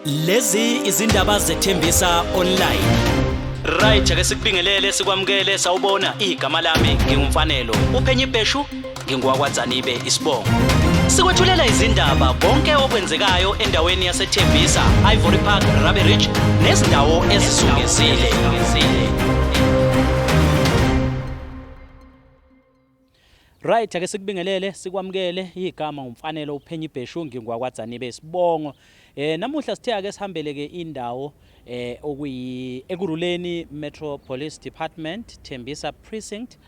Lezi izindaba zethembisa online. Right ake sikubingelele sikwamukele sawubona igama lami ngingumfanelo uPhenyi Bheshu ngingowakwaZanibe isibongo. Sikwethulela izindaba konke okwenzekayo endaweni yaseThembisa, Ivory Park, Rabbe Ridge nezindawo ezisungezile. Right ake sikubingelele sikwamukele igama umfanelo uPhenyi Bheshu ngingowakwaZanibe isibongo. Namuhla sithe ake sihambeleke indawo okuyi ekuruleni Metro Police Department Thembisa Precinct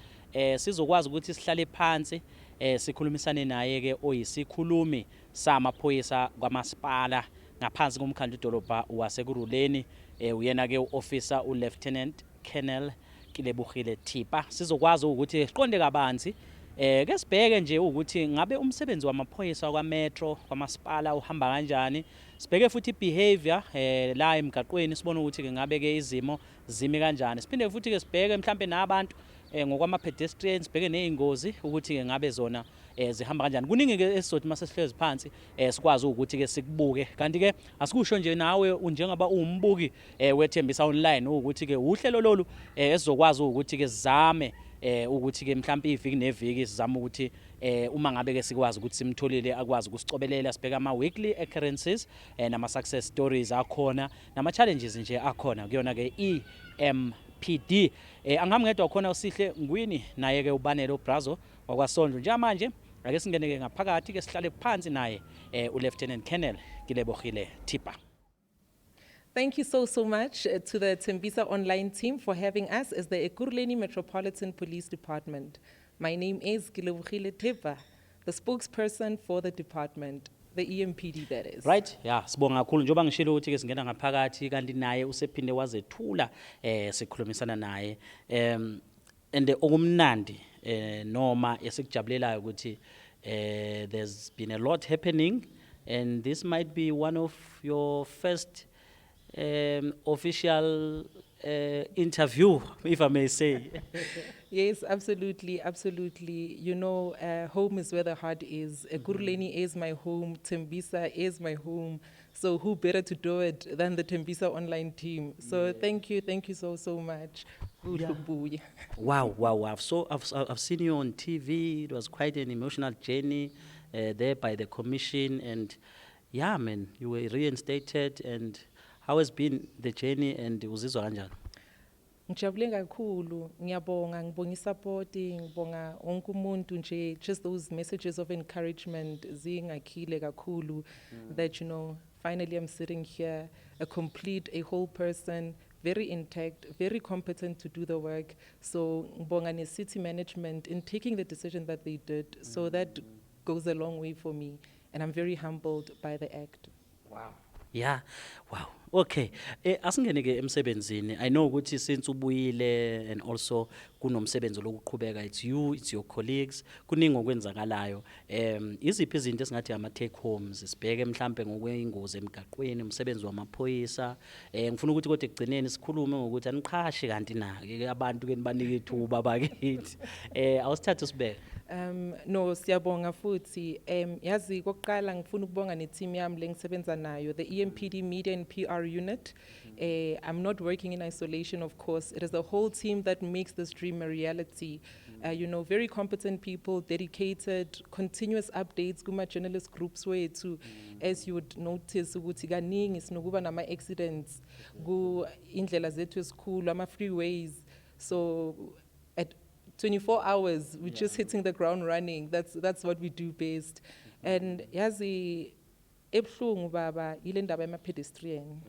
sizokwazi ukuthi sihlale phansi sikhulumisane naye ke oyisikhulumi samaphoyisa kwamasipala ngaphansi komkhandlu idolobha wasekuruleni uyena ke uofficer uLieutenant Colonel Kilebogile Thipa. Sizokwazi ukuthi siqonde kabanzi ke sibheke nje ukuthi ngabe umsebenzi wamaphoyisa kwaMetro kwamasipala uhamba kanjani. Sibheke futhi behavior la emgaqweni sibone ukuthi ke ngabe ke izimo zimi kanjani. Siphinde futhi ke sibheke mhlambe nabantu ngokwama pedestrians sibheke nezingozi ukuthi ke ngabe zona zihamba kanjani. Kuningi ke esizothi mase sihlezi phansi sikwazi ukuthi ke sikubuke. Kanti ke asikusho nje nawe njengaba umbuki wethembisa online ukuthi ke uhlelo lolu esizokwazi ukuthi ke sizame ukuthi ke mhlawumbe iviki neviki sizama ukuthi uma ngabe ke sikwazi ukuthi simtholile akwazi ukusicobelela sibheka ama weekly occurrences nama success stories akhona nama challenges nje akhona kuyona ke EMPD. Angamngedwa khona usihle ngwini naye ke ubanelo Brazo wakwaSondlo. Njengamanje ake singene ke ngaphakathi ke sihlale phansi naye uLieutenant Colonel Kilebogile Thipa. Thank you so much to the Thembisa Online team for having us as the Ekurhuleni Metropolitan Police Department. My name is Kilebogile Thipa, the spokesperson for the department, the EMPD that is. Right, yeah, sibonga kakhulu njoba ngishilo ukuthi ke singena ngaphakathi kanti naye usephinde wazethula sikhulumisana naye and okumnandi noma esikujabulelayo ukuthi there's been a lot happening and this might be one of your first official interview, if I may say. Yes, absolutely, absolutely. You know, home is where the heart is. Ekurhuleni is my home. Thembisa is my home. So who better to do it than the Thembisa Online team? So thank you so much. Yeah. Wow. So I've seen you on TV. It was quite an emotional journey there by the commission, and yeah, man, you were reinstated. And how has been the journey and uzizwa kanjani? Ngijabule kakhulu, ngibonga isupport, ngibonga wonke umuntu nje, just those messages of encouragement zingakhile kakhulu that you know finally I'm sitting here a whole person, very intact, very competent to do the work. So ngibonga ne city management in taking the decision that they did. So that goes a long way for me and I'm very humbled by the act. Wow. Yeah, wow. Okay. Asingene ke emsebenzini. I know ukuthi since ubuyile and also kunomsebenzi lokuqhubeka, it's you, it's your colleagues, kuningi okwenzakalayo. Iziphi izinto esingathi ama take homes sibheke mhlambe ngokweingozi emgaqweni, umsebenzi wamaphoyisa. Ngifuna ukuthi kodwa ekugcineni sikhulume ngokuthi aniqhashi kanti na ke abantu ke nibanike ithuba bakithi. Awusithathe sibeke. No, siyabonga futhi. Yazi kokuqala ngifuna ukubonga ne-team yami lengisebenza nayo, the EMPD Media and PR unit. I'm not working in isolation, of course. It is the whole team that makes this dream a reality. You know, very competent people, dedicated, continuous updates kuma journalist groups wethu. As you would notice ukuthi kaningi sinokuba nama accidents ku indlela zethu esikhulu ama freeways. So at 24 hours, we're just hitting the ground running. That's what we do best. And yazi ebhlungu baba ile ndaba yama pedestrian.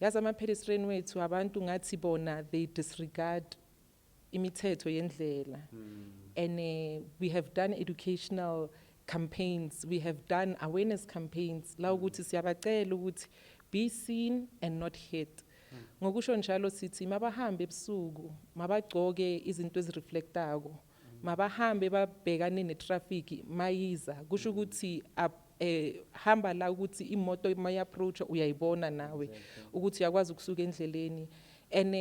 Yazi ama pedestrian wethu abantu ngathi bona they disregard imithetho yendlela. And we have done educational campaigns, we have done awareness campaigns la ukuthi siyabacela ukuthi be seen and not hit. Ngokusho njalo sithi mabahambe ebusuku mabagcoke izinto ezireflectako mabahambe babhekane netraffic mayiza kusho ukuthi hamba la ukuthi imoto mayi-approach uyayibona nawe ukuthi uyakwazi ukusuka endleleni. And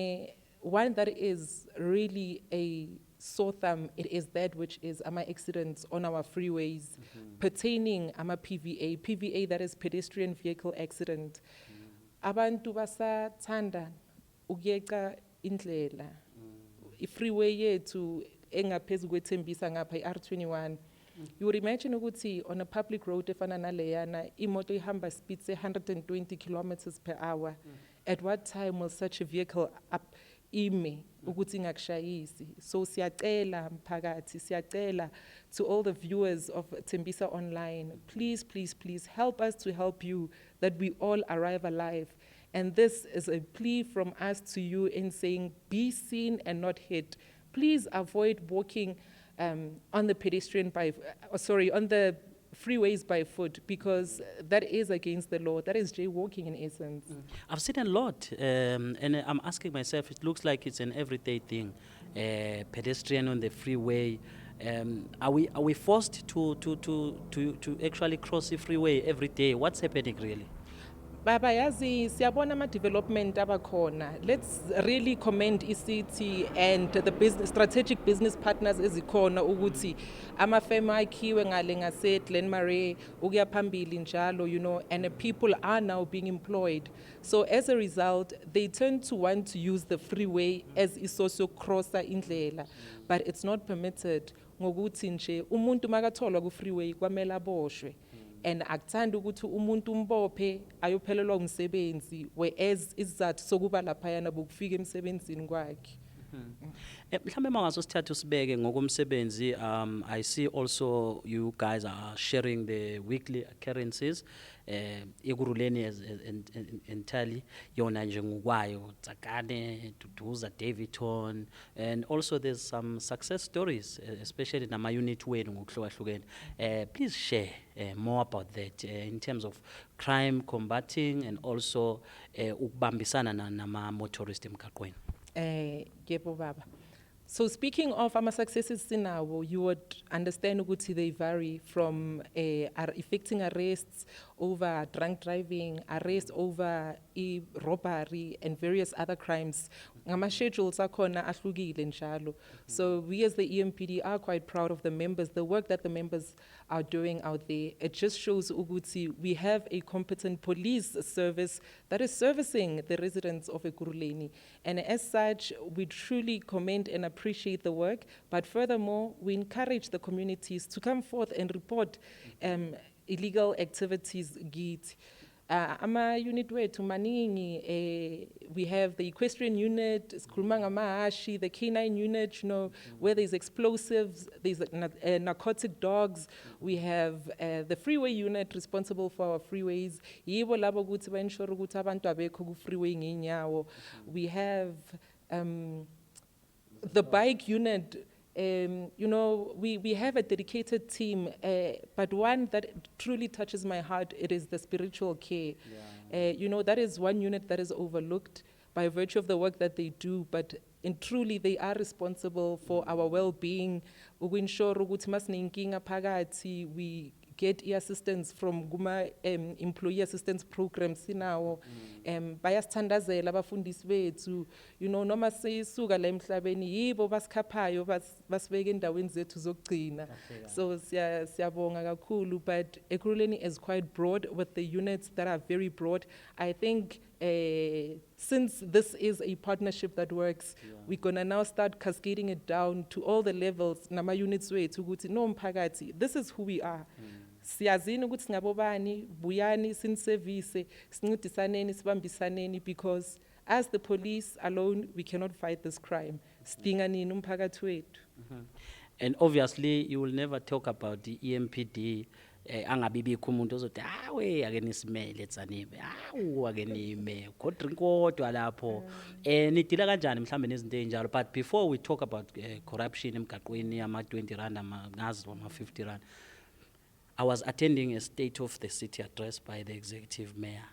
one that is really a sore thumb, it is that which is accidents on our freeways pertaining PVA. PVA, that is pedestrian vehicle accident. Abantu basathanda ukuyeqa indlela. I-freeway yethu engaphezu kwethembisa ngapha i-R21. You would imagine ukuthi on a public road efana naleyana imoto ihamba speed say 120 kilometers per hour. At what time will such a vehicle ime ukuthi ingakushayisi? So siyacela mphakathi, siyacela to all the viewers of Tembisa Online, please, please, please help us to help you that we all arrive alive. And this is a plea from us to you in saying, be seen and not hit. Please avoid walking on the on the freeways by foot, because that is against the law. That is jaywalking in essence. I've seen a lot, and I'm asking myself, it looks like it's an everyday thing. Pedestrian on the freeway. Are we forced to actually cross the freeway every day? What's happening really? Baba yazi siyabona ama-development abakhona. Let's really commend i-city and the strategic business partners ezikhona ukuthi amafema akhiwe ngale ngase Glenmarais ukuya phambili njalo, you know, and the people are now being employed. So as a result, they tend to want to use the freeway as isoso crosser indlela, but it's not permitted ngokuthi nje umuntu makatholwa ku freeway kwamela aboshwe. And akuthanda ukuthi umuntu umbophe ayophelelwa umsebenzi, whereas isizathu sokuba laphayana bokufika emsebenzini kwakhe. Mhlambe mangaso sithathu sibeke ngokomsebenzi, I see also you guys are sharing the weekly occurrences ekuruleni entirely yona nje ngokwayo Tsakane, Duduza, Davidton, and also there's some success stories, especially nama unit wenu ngokuhlukahlukene. Please share more about that in terms of crime combating and also ukubambisana nama motorists emgaqweni. Yebo baba. So speaking of successes sinawo, you would understand ukuthi they vary from effecting arrests over drunk driving, arrests over robbery and various other crimes. Ngama-schedules akhona ahlukile njalo. So we as the EMPD are quite proud of the members, the work that the members are doing out there. It just shows ukuthi we have a competent police service that is servicing the residents of Ekurhuleni. And as such, we truly commend and appreciate the work, but furthermore, we encourage the communities to come forth and report illegal activities kithi. Ama-unit wethu maningi, we have the equestrian unit, sikhuluma ngamahashi, the canine unit, you know, where there's explosives, there's narcotic dogs. We have the freeway unit responsible for our freeways. Yibo labo ukuthi ba-ensure ukuthi abantu abekho ku-freeway ngenyawo. We have the bike unit. You know, we have a dedicated team, but one that truly touches my heart, it is the spiritual care. You know, that is one unit that is overlooked by virtue of the work that they do, but truly they are responsible for our well-being. Ukwensure ukuthi masinenkinga phakathi, we get assistance from Guma employee assistance programs sinawo. Bayasithandazela abafundisi bethu, you know, noma sisuka la emhlabeni yibo basikhaphayo basibeka endaweni zethu zokugcina. So siyabonga kakhulu, but Ekurhuleni is quite broad with the units that are very broad. I think since this is a partnership that works, we're gonna now start cascading it down to all the levels. Nama units wethu ukuthi no mphakathi, this is who we are. Siyazini ukuthi singabobani, buyani sinservice, sincedisaneni, sibambisaneni, because as the police alone, we cannot fight this crime. Sidinga nini umphakathi wethu. And obviously, you will never talk about the EMPD. Angabibikho umuntu ozothi hawe ake nisimele Tzaneen, hawu ake nime kodwa lapho nidila kanjani mhlambe nezinto ezinjalo. But before we talk about corruption emgaqweni ama 20 rand ngazi ama 50 rand, I was attending a state of the city address by the executive mayor.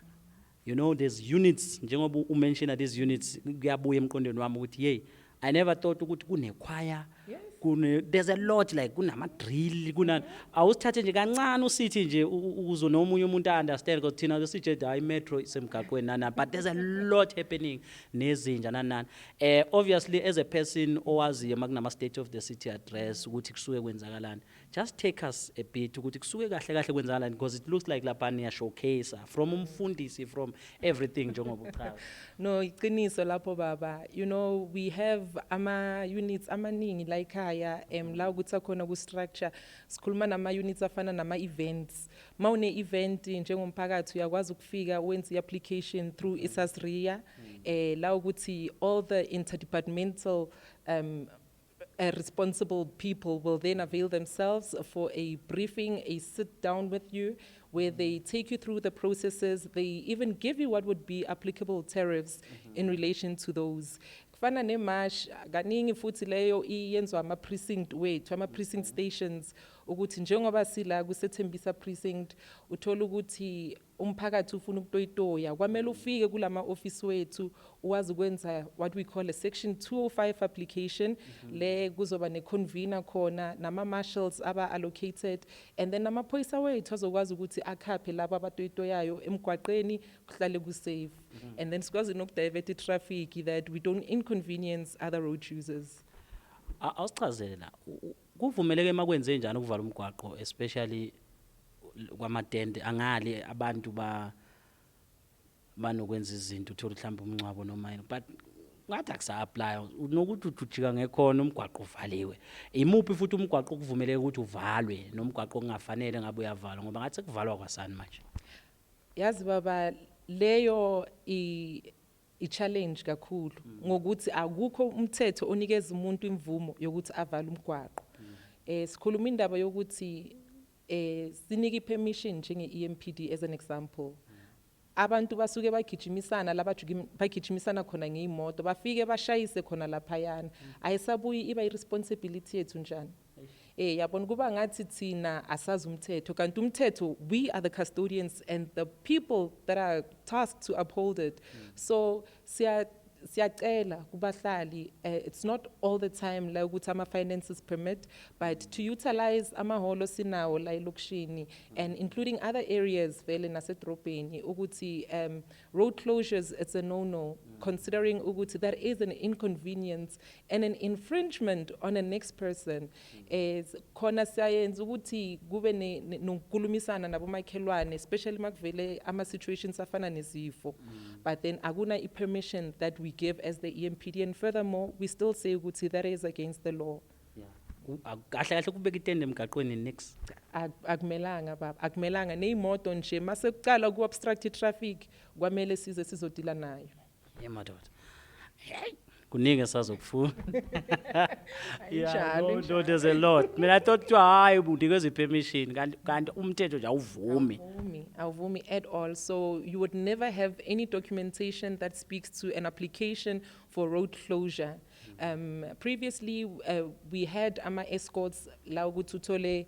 You know, there's units, njengoba umention these units, kuyabuya emqondweni wami ukuthi hey, I never thought ukuthi kune choir, There's a lot like kunama drill awusithathe nje kancane usithi nje ukuzo nomunye umuntu understand because thina sije hayi metro isemgaqweni nana, but there's a lot happening nezinja nanana. Obviously as a person owaziyo makunama state of the city address ukuthi kusuke kwenzakalani, just take us a bit ukuthi kusuke kahle kahle kwenzakalani, because it looks like lapha niya showcase from umfundisi, from everything njengoba uchaza. No, iqiniso lapho baba. You know, we have ama units amaningi la ekhaya la ukuthi akhona ku structure. Sikhuluma nama units afana nama events. Mawune event njengomphakathi uyakwazi ukufika wenze application through isasria la ukuthi all the interdepartmental responsible people will then avail themselves for a briefing, a sit down with you, where they take you through the processes. They even give you what would be applicable tariffs in relation to those. Kufana ne-marsh, kaningi futhi leyo iyenzwa ama-precinct wethu, ama-precinct stations, ukuthi njengoba sila kuseThembisa precinct, uthola ukuthi umphakathi ufuna ukutoyitoya, kwamele ufike kulama office wethu, uwazi ukwenza what we call a section 205 application, le kuzoba ne-convener khona, nama-marshals aba allocated, and then namaphoyisa wethu azokwazi ukuthi akhaphe laba abatoyitoyayo emgwaqeni kuhlale ku-safe. And then sikwazi nokudivert traffic that we don't inconvenience other road users. Awusichazele la kuvumeleke makwenze njani ukuvala umgwaqo, especially kwamatende angale abantu banokwenza izinto uthola mhlawumbe umncwabo noma yini, but ngathi akusa apply nokuthi ujika ngekhona umgwaqo uvaliwe. Imuphi futhi umgwaqo kuvumeleke ukuthi uvalwe nomgwaqo ongafanele ngabe uyavalwa, ngoba ngathi kuvalwa kwasani manje? Yazi baba, leyo i-challenge kakhulu ngokuthi akukho umthetho onikeza umuntu imvumo yokuthi avale umgwaqo. Sikhuluma indaba yokuthi sinike i-permission njenge-EMPD as an example. Abantu basuke bagijimisana bagijimisana khona ngeimoto, bafike bashayise khona laphayana. Ayisabuyi iba i-responsibility yethu njani. Yabona kuba ngathi thina asazi umthetho, kanti umthetho, we are the custodians and the people that are tasked to uphold it. So siyacela kubahlali, it's not all the time la ukuthi ama finances permit, but to utilize amaholo sinawo la elokishini and including other areas vele nasedrobheni ukuthi road closures, it's a no considering ukuthi that is an inconvenience and an infringement on the next person. Is khona siyayenza ukuthi kube nokukulumisana nabomakhelwane, especially makuvele ama situations afana nezifo, but then akuna i-permission that we give as the EMPD, and furthermore we still say ukuthi that is against the law. Kahle kahle kubeka itende emgaqweni next. Akumelanga baba, akumelanga neimoto nje masekucala ku obstruct traffic kwamele size sizodila nayo. Madoda. Kuningi sazokufuna. Yeah, no, there's a lot. Mina I thought hayi budikeza i-permission kanti umthetho nje awuvumi. Awuvumi at all. So you would never have any documentation that speaks to an application for road closure. Previously, we had ama escorts la ukuthi uthole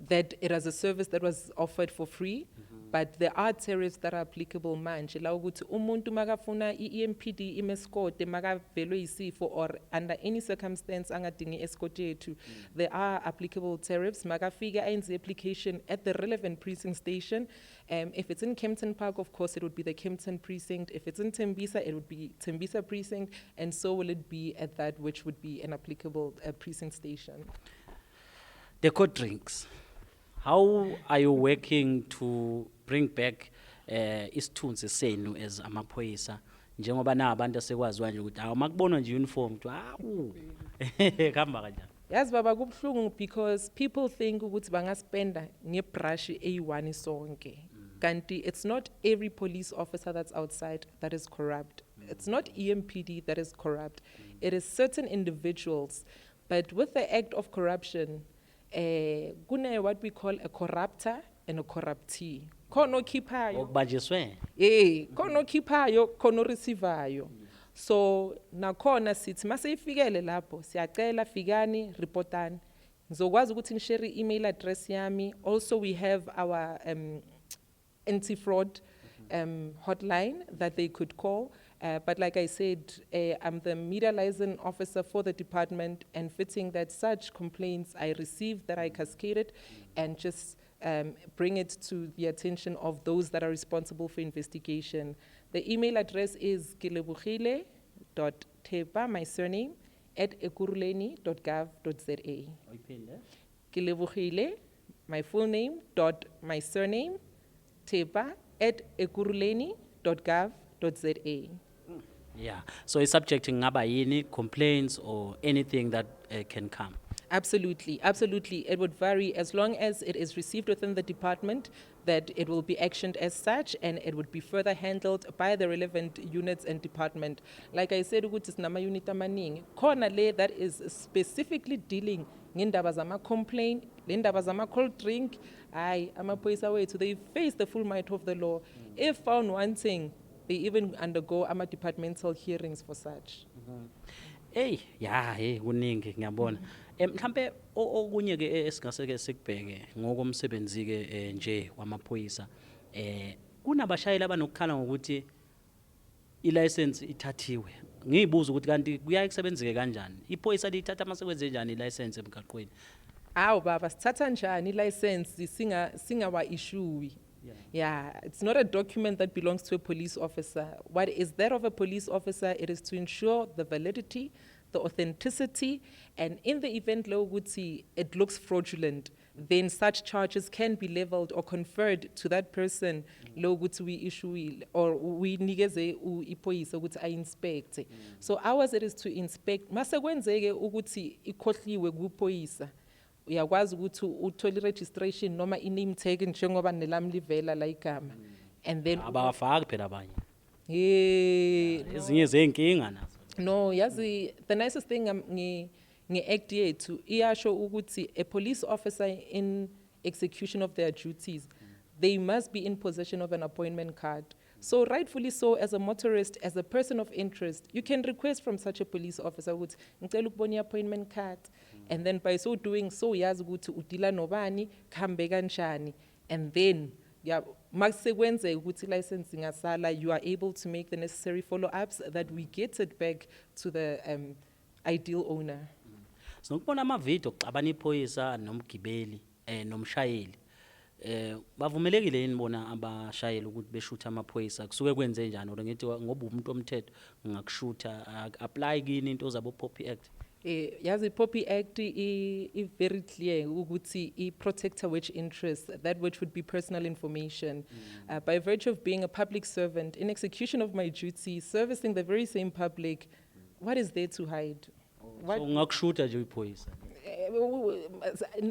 that it was a service that was offered for free, but there are tariffs that are applicable manje la ukuthi umuntu makafuna i-EMPD imescote makavelwe isifo or under any circumstance angadingi escort yethu, there are applicable tariffs. Makafika ayenze application at the relevant precinct station. If it's in Kempton Park, of course it would be the Kempton precinct. If it's in Tembisa, it would be Tembisa precinct, and so will it be at that which would be an applicable precinct station. The cold drinks. How are you working to bring back isithunzi senu as amaphoyisa, njengoba na abantu asekwaziwa nje ukuthi awumakubona nje uniform to khamba kanjani? Yazi baba kubhlungu because people think ukuthi bangaspenda ngebrush eyi-1 sonke. Kanti it's not every police officer that's outside that is corrupt. It's not EMPD that is corrupt. It is certain individuals. But with the act of corruption, kune what we call a corruptor and a corruptee. Kono khiphayo. Okubanjiswe. Kono khiphayo, kono receivayo. So nakhona sithi mase ifikele lapho siyacela fikani reportani. Ngizokwazi ukuthi ngishare email address yami. Also we have our anti-fraud hotline that they could call. But like I said, I'm the media liaison officer for the department, and fitting that such complaints I receive, that I cascade it and just bring it to the attention of those that are responsible for investigation. The email address is kilebogile.tepa, my surname, @ekurhuleni.gov.za. Kilebogile, my full name, dot my surname, tepa, @ekurhuleni.gov.za. Yeah, so it's subjecting ngaba yini, complaints or anything that can come. Absolutely, absolutely. It would vary as long as it is received within the department, that it will be actioned as such, and it would be further handled by the relevant units and department. Like I said, ukuthi sinama unit amaningi. Khona le that is specifically dealing ngendaba zama complaint, le ndaba zama cold drink. Aye, amaphoyisa wethu, they face the full might of the law. If found wanting, they even undergo departmental hearings for such. Hey, kuningi ngiyabona. Mhlambe okunye ke esingase ke sikubheke ngokomsebenzi ke nje wamaphoyisa. Kunabashayeli abanokukhala ngokuthi ilicense ithathiwe. Ngiyibuza ukuthi kanti kuyaye kusebenzeke kanjani? Iphoyisa lithatha masekwenze njani ilicense emgaqweni? Awu baba, sithatha njani license singawa issue. Yeah, it's not a document that belongs to a police officer. What is that of a police officer? It is to ensure the validity, the authenticity, and in the event it looks fraudulent, then such charges can be leveled or conferred to that person lo we issue or we nigeze ipoyisa ukuthi inspect. So ours it is to inspect. Masekwenzeke ukuthi ikhohliwe kupoyisa, uyakwazi ukuthi uthole registration noma i-name tag njengoba nelami livela la igama, and then Abafaki phela abanye. yeah, Ezinye zenkinga nazo. no, yazi, the nicest thing nge-act yethu iyasho ukuthi a police officer in execution of their duties, they must be in possession of an appointment card. So rightfully so, as a motorist, as a person of interest, you can request from such a police officer ukuthi ngicela ukubona i-appointment card, and then by so doing so uyazi ukuthi udila nobani, kuhambe kanjani, and then makusekwenzeka ukuthi license ingasala, you are able to make the necessary follow-ups that we get it back to the ideal owner. So ngibona ama-video kuxabana iphoyisa nomgibeli nomshayeli. Bavumelekile yini bona abashayeli ukuthi beshutha amaphoyisa? Kusuke kwenze njani or ngithi ngoba umuntu omthetho ngakushutha apply kini into zabo Poppy Act? Yazi Poppy Act is very clear ukuthi I protect which interest, that which would be personal information. By virtue of being a public servant, in execution of my duty, servicing the very same public, what is there to hide? What- So ngakushutha nje iphoyisa.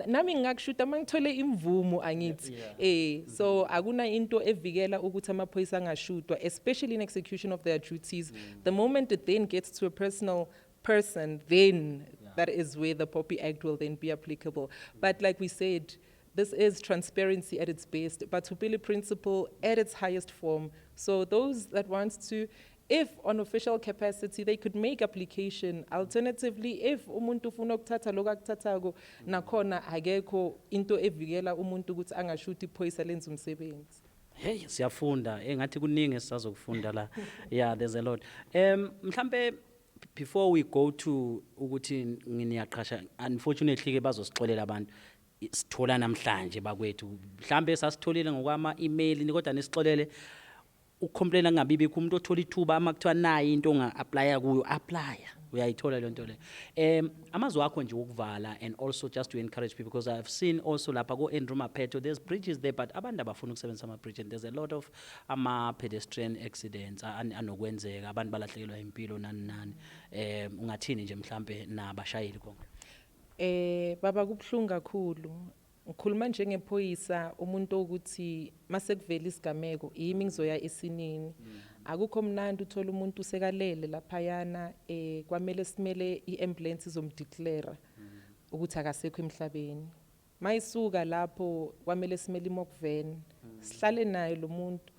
Nami ngakushuta mangithole imvumo angithi. So akuna into evikela ukuthi amaphoyisa angashutwa, especially in execution of their duties. The moment it then gets to a personal person, then that is where the Poppy Act will then be applicable. But like we said, this is transparency at its best, but Tupile principle at its highest form. So those that want to, if on official capacity, they could make application. Alternatively, if umuntu ufuna ukuthatha lokho akuthathako, nakhona akekho into evikela umuntu ukuthi angashuthi iphoyisa lenza umsebenzi. Hey, siyafunda engathi kuningi esizokufunda la. Yeah, there's a lot. Mhlambe before we go to ukuthi ngiyaqhasha, unfortunately ke bazosixolela abantu sithola namhlanje bakwethu. Mhlambe sasitholile ngokwama email kodwa nisixolele ucomplain ngabibi kumuntu othola ithuba amakuthiwa nayi into onga apply kuyo apply, uyayithola le nto le. Amazwi akho nje ukuvala, and also just to encourage people, because I've seen also lapha go Andrew Maphetho, there's bridges there but abantu abafuna ukusebenzisa ama bridge, and there's a lot of ama pedestrian accidents anokwenzeka, abantu balahlekelwa impilo nani. Ungathini nje mhlambe nabashayeli konke? Baba kubhlungu kakhulu. Ngikhuluma njengephoyisa umuntu ukuthi mase kuvela isigameko yimi ngizoya esinini. Akukho mnandi uthola umuntu usekalele laphayana kwamele simele iambulance izomdeclare ukuthi akasekho emhlabeni. Mayisuka lapho kwamele simele imock van. Sihlale naye lo muntu.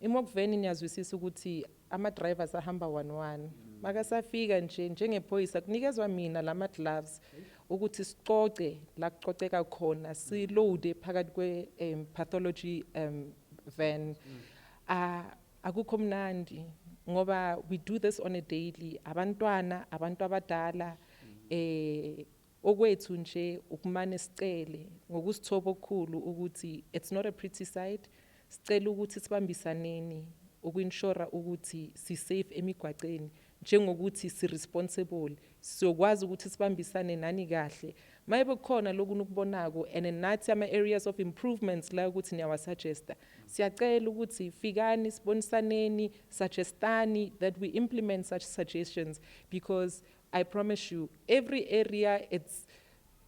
Imock van niyazwisisa ukuthi ama drivers ahamba 1-1. Makasafika njengephoyisa kunikezwa mina lama gloves ukuthi sicoce la kucoceka khona, si load phakathi kwe pathology van. akukho mnandi ngoba we do this on a daily, abantwana, abantu abadala, okwethu nje ukumane sicele ngokusithoba okukhulu ukuthi it's not a pretty sight, sicela ukuthi sibambisaneni uku-ensure ukuthi si-safe emigwaqeni njengokuthi si-responsible, siyokwazi ukuthi sibambisane nani kahle. Maybe khona lokhu nukubonako and nathi ama-areas of improvements la ukuthi niyawasuggesta, siyacela ukuthi fikani sibonisaneni, suggestani that we implement such suggestions, because I promise you every area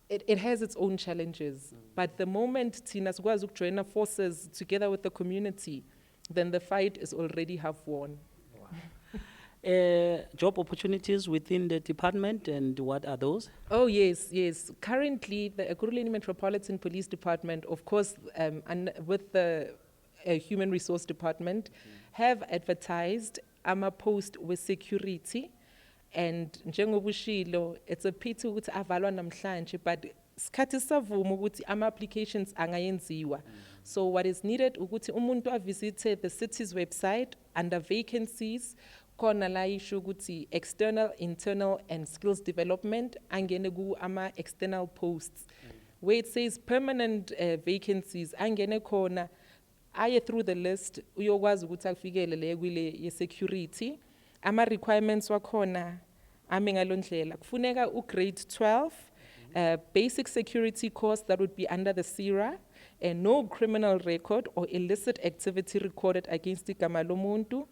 it has its own challenges, but the moment thina sikwazi ukujoina forces together with the community, then the fight is already half won. Job opportunities within the department, and what are those? Oh, yes, yes. Currently, the Ekurhuleni Metropolitan Police Department, of course, with the Human Resource Department, have advertised ama-post with security. And njengobushilo, it's a pity ukuthi avalwa namhlanje, but skhathi savuma ukuthi ama-applications angayenziwa. So what is needed ukuthi umuntu avisite the city's website under vacancies, khona la isho ukuthi external, internal and skills development, angene ku ama-external posts. Where it says permanent vacancies, angene khona, aye through the list, uyokwazi ukuthi afikele le kwile ye-security. Ama-requirements wakhona, ame ngalondlela. Kufuneka grade 12, basic security course that would be under the SIRA, and no criminal record or illicit activity recorded against igama lomuntu,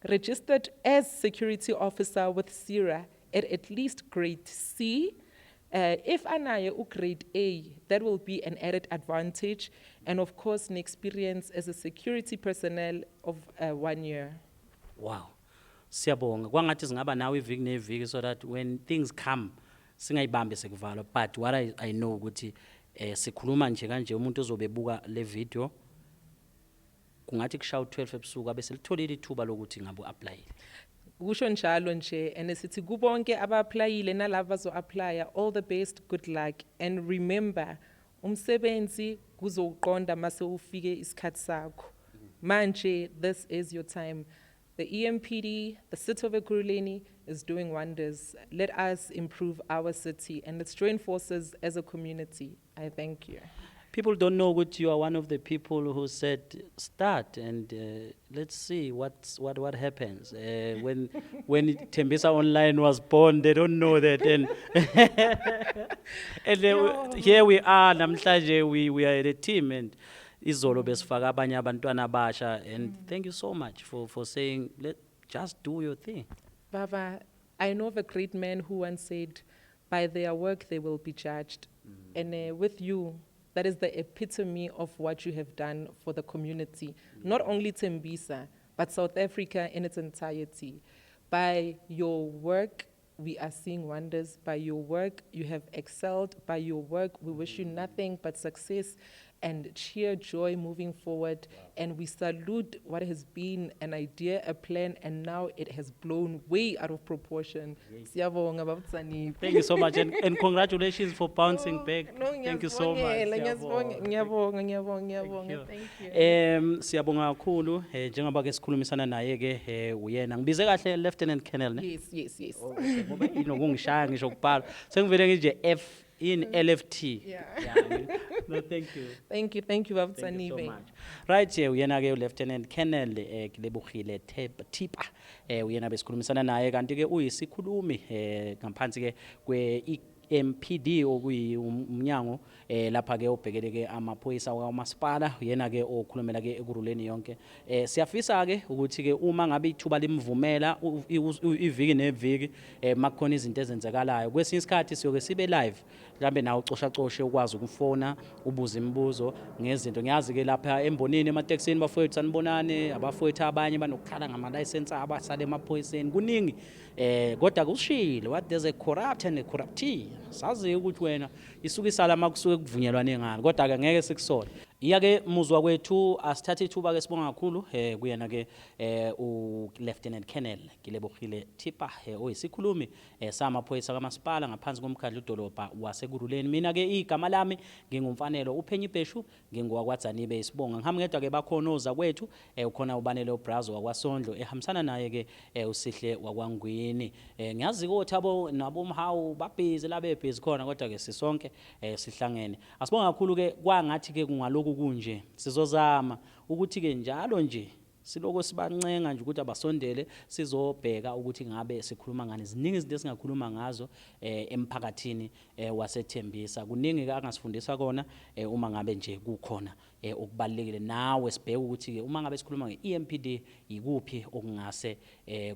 registered as security officer with SIRA at least grade C. If anaye grade A, that will be an added advantage, and of course an experience as a security personnel of 1 year. Wow. Siyabonga. Kwangathi singaba nawe iviki neviki so that when things come singayibambe sekuvalwa, but what I know ukuthi sikhuluma nje kanje umuntu ozobebuka le video kungathi kushawa 12 ebusuku abese litholile ithuba lokuthi ngabe uapply. Kusho njalo nje, and sithi kubonke aba-applyile nalabo bazo-applya, all the best, good luck, and remember umsebenzi kuzoqonda mase ufike isikhathi sakho. Manje, this is your time. The EMPD, the city of Ekurhuleni, is doing wonders. Let us improve our city, and let's join forces as a community. I thank you. People don't know what you are one of the people who said start, and let's see what happens. When Tembisa Online was born, they don't know that, and and here we are. Namhlanje we are a team, and izolo besifaka abanye abantwana abasha, and thank you so much for saying just do your thing. Baba, I know of a great man who once said, by their work they will be judged. And with you, that is the epitome of what you have done for the community. Not only Tembisa, but South Africa in its entirety. By your work, we are seeing wonders. By your work, you have excelled. By your work, we wish you nothing but success and sheer joy moving forward. And we salute what has been an idea, a plan, and now it has blown way out of proportion. Siyabonga, Baba Tzanipho. Thank you so much, and congratulations for bouncing back. Thank you so much. Ngiyabonga. Thank you. Siyabonga kakhulu njengoba ke sikhulumisana naye ke uyena ngibize kahle Lieutenant Colonel ne. Yes. Ngoba inokungishaya ngisho kubhala sengivele nje F in LFT. Yeah. No, thank you. Thank you, Thank you so Tzanipho. much. Right, uyena ke Lieutenant Colonel Kilebogile Tipa. Uyena besikhulumisana naye kanti ke uyisikhulumi ngaphansi ke kwe MPD okuyi umnyango lapha ke obhekele ke amaphoyisa kwaMasipala yena ke okhulumela ke Ekurhuleni yonke. Siyafisa ke ukuthi ke uma ngabe ithuba limvumela iviki neviki makukhona izinto ezenzekalayo kwesinye isikhathi siyoke sibe live mhlambe nawe ucoshacoshe ukwazi ukufona ubuza imibuzo ngezinto. Ngiyazi ke lapha embonini emateksini bafowethu sanibonane abafowethu abanye banokukhala ngama license abasale emaphoyiseni kuningi kodwa kushilo what there's a corrupt and a corruptee sazi ukuthi wena isuke isala makusuke kuvunyelwane ngani kodwa ke ngeke sikusole Iyake muzwa kwethu asithathe ithuba ke sibonga kakhulu kuyena ke u Lieutenant Colonel Kilebogile Tipha oyisikhulumi samaphoyisa kaMasipala ngaphansi komkhandlu udolobha waseKuruleni. Mina ke igama lami ngingumfanelo uPhenyi Bheshu ngingowakwaDzanibe isibonga. Ngihambe ngedwa ke bakhona oza kwethu ukhona ubanele uBrazo wakwaSondlo ehambisana naye ke uSihle wakwaNgwini. Ngiyazi ukuthi abo nabomhawu babhizi labebhizi khona kodwa ke sisonke sihlangene. Asibonga kakhulu ke kwangathi ke kungaloku kunje sizozama ukuthi ke njalo nje siloko sibancenga nje ukuthi abasondele sizobheka ukuthi ngabe sikhuluma ngani. Ziningi izinto esingakhuluma ngazo emphakathini wasethembisa. Kuningi ke angasifundisa kona uma ngabe nje kukhona okubalekile nawe sibheke ukuthi ke uma ngabe sikhuluma ngeEMPD ikuphi okungase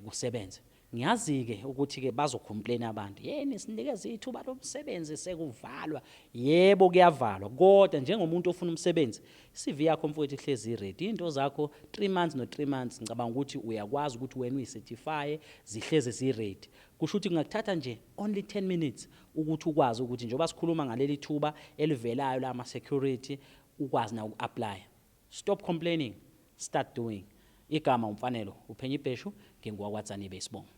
kusebenze. Ngiyazi ke ukuthi ke bazocomplain abantu yeni sinikeza ithuba lomsebenzi sekuvalwa. Yebo kuyavalwa kodwa njengomuntu ofuna umsebenzi CV yakho mfowethu ihlezi ready. Into zakho 3 months no 3 months ngicabanga ukuthi uyakwazi ukuthi wena uyicertify zihleze zi ready. Kusho ukuthi ngakuthatha nje only 10 minutes ukuthi ukwazi ukuthi njengoba sikhuluma ngaleli thuba elivelayo la ama security ukwazi na uapply. Stop complaining, start doing. Igama umfanelo uPhenyi Bheshu ngingowakwaDzanibe isibonga.